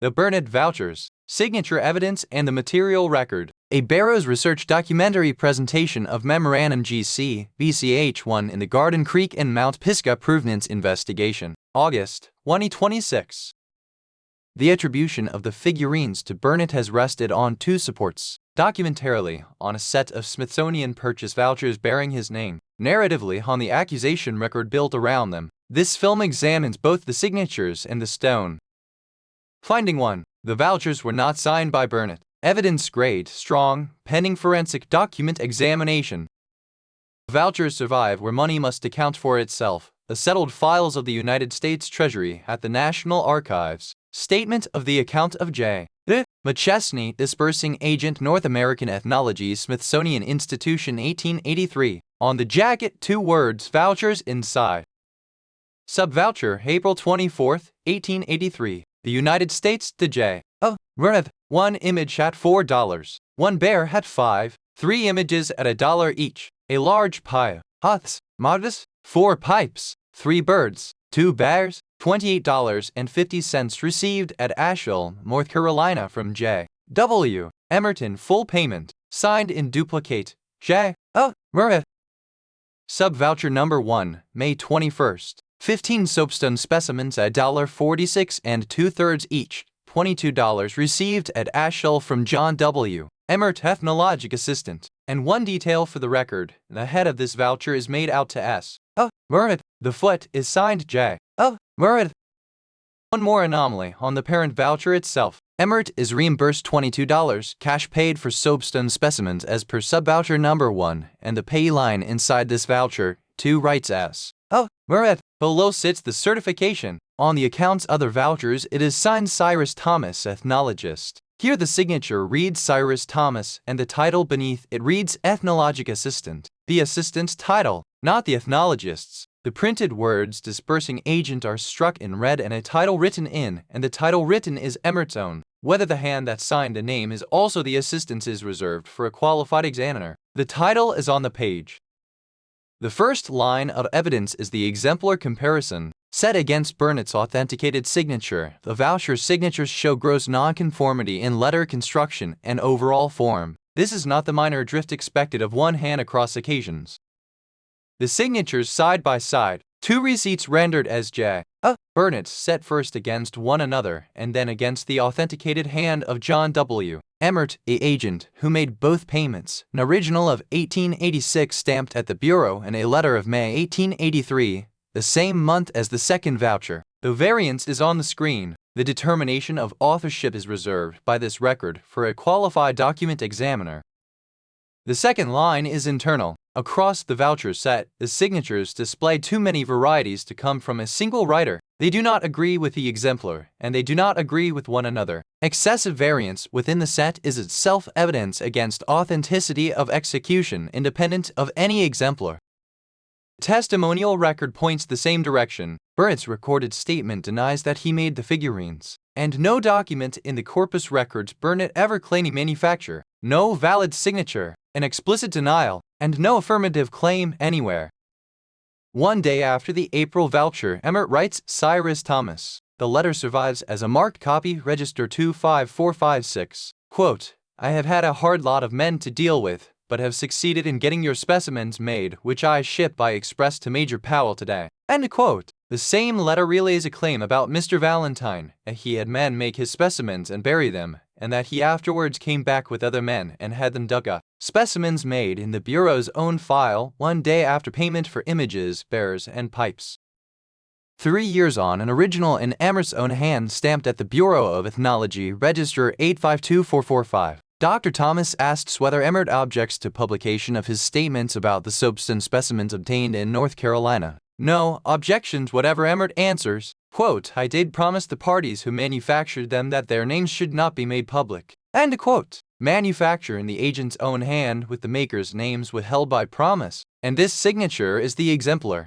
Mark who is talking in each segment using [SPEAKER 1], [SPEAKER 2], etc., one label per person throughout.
[SPEAKER 1] The Burnett Vouchers, Signature Evidence and the Material Record. A Barrows Research documentary presentation of Memorandum GC, BCH1 in the Garden Creek and Mount Pisgah Provenance Investigation. August 2026. The attribution of the figurines to Burnett has rested on two supports. Documentarily, on a set of Smithsonian purchase vouchers bearing his name. Narratively, on the accusation record built around them. This film examines both the signatures and the stone. Finding 1. The vouchers were not signed by Burnett. Evidence grade strong, pending forensic document examination. Vouchers survive where money must account for itself. The settled files of the United States Treasury at the National Archives. Statement of the account of J. McChesney, Dispersing Agent, North American Ethnology, Smithsonian Institution, 1883. On the jacket, 2 words, vouchers inside. Sub-voucher, April 24, 1883. The United States to J. Burnett. 1 image at $4. 1 bear at 5. 3 images at $1 each. A large pie. Huths. Modest. 4 pipes. 3 birds. 2 bears. $28.50 received at Asheville, North Carolina from J. W. Emerton. Full payment. Signed in duplicate. J. Burnett. Sub-voucher number 1, May 21st. 15 soapstone specimens at $1.46 and 2/3 each. $22 received at Asheville from John W. Emmert, ethnologic assistant. And 1 detail for the record, the head of this voucher is made out to S. Burnett. The foot is signed J. Burnett. 1 more anomaly on the parent voucher itself. Emmert is reimbursed $22 cash paid for soapstone specimens as per sub-voucher number 1, and the pay line inside this voucher, 2 writes S. Burnett. Below sits the certification. On the account's other vouchers, it is signed Cyrus Thomas, ethnologist. Here the signature reads Cyrus Thomas, and the title beneath it reads Ethnologic Assistant. The assistant's title, not the ethnologist's. The printed words Dispersing Agent are struck in red and a title written in, and the title written is Emmert's own. Whether the hand that signed the name is also the assistant's is reserved for a qualified examiner. The title is on the page. The first line of evidence is the exemplar comparison. Set against Burnett's authenticated signature, the voucher signatures show gross nonconformity in letter construction and overall form. This is not the minor drift expected of one hand across occasions. The signatures side by side, 2 receipts rendered as J. Burnett's set first against one another and then against the authenticated hand of John W. Emmert, a agent, who made both payments, an original of 1886 stamped at the Bureau and a letter of May 1883, the same month as the second voucher. The variance is on the screen. The determination of authorship is reserved by this record for a qualified document examiner. The second line is internal. Across the voucher set, the signatures display too many varieties to come from a single writer. They do not agree with the exemplar, and they do not agree with one another. Excessive variance within the set is itself evidence against authenticity of execution independent of any exemplar. The testimonial record points the same direction. Burnett's recorded statement denies that he made the figurines, and no document in the corpus records Burnett ever claimed manufacture, no valid signature, an explicit denial, and no affirmative claim anywhere. 1 day after the April voucher, Emmert writes Cyrus Thomas. The letter survives as a marked copy, register 25456. Quote, I have had a hard lot of men to deal with, but have succeeded in getting your specimens made, which I ship by express to Major Powell today. End quote. The same letter relays a claim about Mr. Valentine, that he had men make his specimens and bury them, and that he afterwards came back with other men and had them dug up. Specimens made in the Bureau's own file 1 day after payment for images, bears, and pipes. 3 years on, an original in Emmert's own hand stamped at the Bureau of Ethnology, Register 852445. Dr. Thomas asks whether Emmert objects to publication of his statements about the soapstone specimens obtained in North Carolina. No objections. Whatever Emmert answers, quote, I did promise the parties who manufactured them that their names should not be made public. End quote. Manufacture in the agent's own hand with the maker's names withheld by promise, and this signature is the exemplar.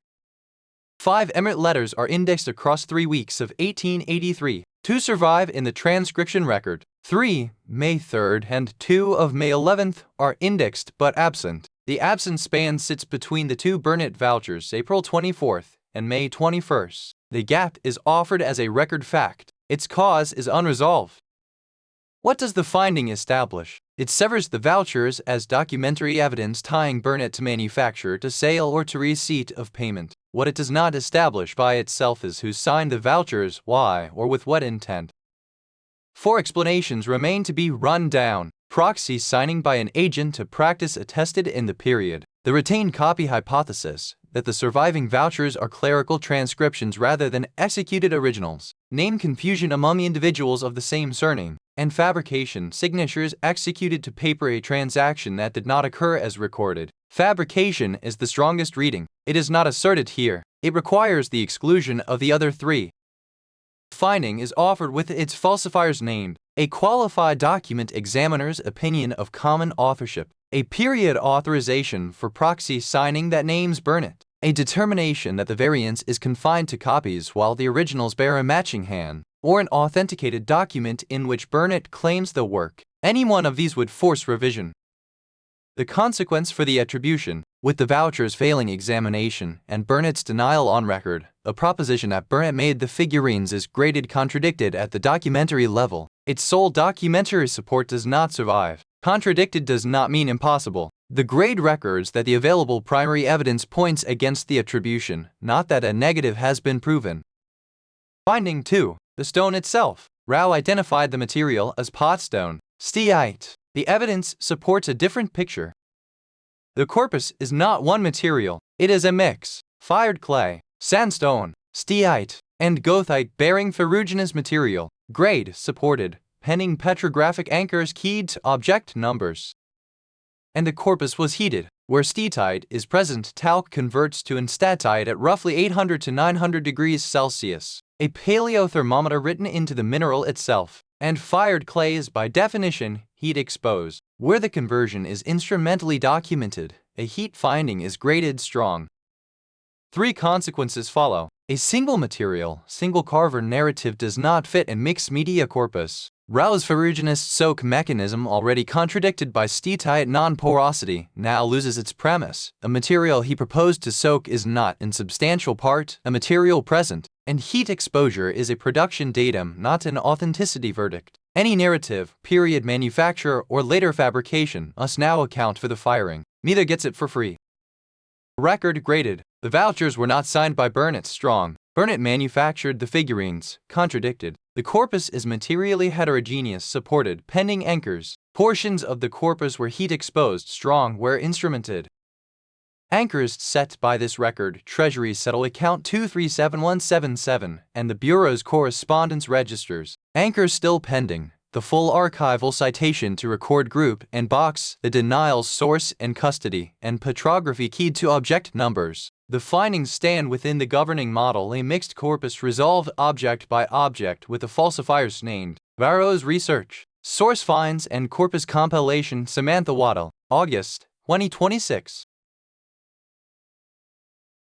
[SPEAKER 1] 5 Emmert letters are indexed across 3 weeks of 1883. 2 survive in the transcription record. 3, May 3rd and 2 of May 11th, are indexed but absent. The absent span sits between the 2 Burnett vouchers, April 24th and May 21st. The gap is offered as a record fact. Its cause is unresolved. What does the finding establish? It severs the vouchers as documentary evidence tying Burnett to manufacture, to sale, or to receipt of payment. What it does not establish by itself is who signed the vouchers, why, or with what intent. 4 explanations remain to be run down. Proxy signing by an agent to practice attested in the period. The retained copy hypothesis, that the surviving vouchers are clerical transcriptions rather than executed originals. Name confusion among individuals of the same surname. And fabrication, signatures executed to paper a transaction that did not occur as recorded. Fabrication is the strongest reading. It is not asserted here. It requires the exclusion of the other 3. Finding is offered with its falsifiers named. A qualified document examiner's opinion of common authorship. A period authorization for proxy signing that names Burnett. A determination that the variance is confined to copies while the originals bear a matching hand, or an authenticated document in which Burnett claims the work. Any one of these would force revision. The consequence for the attribution, with the vouchers failing examination and Burnett's denial on record, a proposition that Burnett made the figurines is graded contradicted at the documentary level. Its sole documentary support does not survive. Contradicted does not mean impossible. The grade records that the available primary evidence points against the attribution, not that a negative has been proven. Finding 2. The stone itself. Rao identified the material as potstone, steatite. The evidence supports a different picture. The corpus is not one material, it is a mix. Fired clay, sandstone, steatite, and goethite bearing ferruginous material. Grade supported, pending petrographic anchors keyed to object numbers. And the corpus was heated. Where steatite is present, talc converts to enstatite at roughly 800 to 900 degrees Celsius. A paleothermometer written into the mineral itself. And fired clay is by definition heat exposed. Where the conversion is instrumentally documented, a heat finding is graded strong. 3 consequences follow. A single material, single carver narrative does not fit in mixed media corpus. Rao's ferruginous soak mechanism, already contradicted by steatite non-porosity, now loses its premise. A material he proposed to soak is not, in substantial part, a material present, and heat exposure is a production datum, not an authenticity verdict. Any narrative, period manufacture, or later fabrication must now account for the firing. Neither gets it for free. Record graded. The vouchers were not signed by Burnett. Strong. Burnett manufactured the figurines. Contradicted. The corpus is materially heterogeneous. Supported. Pending anchors. Portions of the corpus were heat exposed. Strong where instrumented. Anchors set by this record. Treasury settle account 237177 and the Bureau's correspondence registers. Anchors still pending. The full archival citation to record group and box, the denials source and custody, and petrography keyed to object numbers. The findings stand within the governing model, a mixed corpus resolved object by object with the falsifiers named. Varro's research. Source finds and corpus compilation. Samantha Waddell, August 2026.